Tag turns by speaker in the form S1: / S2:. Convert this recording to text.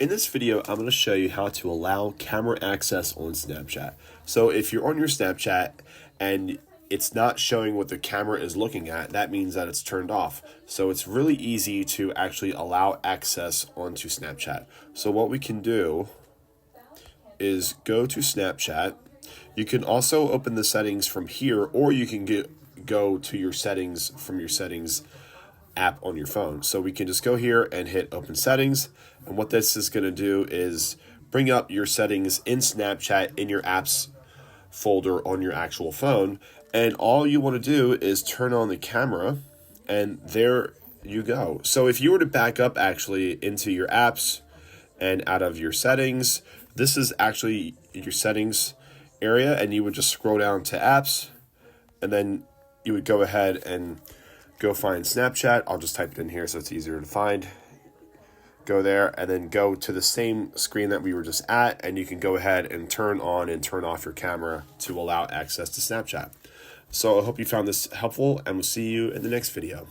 S1: In this video, I'm going to show you how to allow camera access on Snapchat. So if you're on your Snapchat and it's not showing what the camera is looking at, that means that it's turned off. So it's really easy to actually allow access onto Snapchat. So what we can do is go to Snapchat. You can also open the settings from here, or you can go to your settings from your settings app on your phone. So we can just go here and hit open settings, and what this is going to do is bring up your settings in Snapchat in your apps folder on your actual phone, and all you want to do is turn on the camera, and there you go. So if you were to back up actually into your apps and out of your settings, this is actually your settings area, and you would just scroll down to apps, and then you would go ahead and go find Snapchat. I'll just type it in here so it's easier to find. Go there and then go to the same screen that we were just at, and you can go ahead and turn on and turn off your camera to allow access to Snapchat. So I hope you found this helpful, and we'll see you in the next video.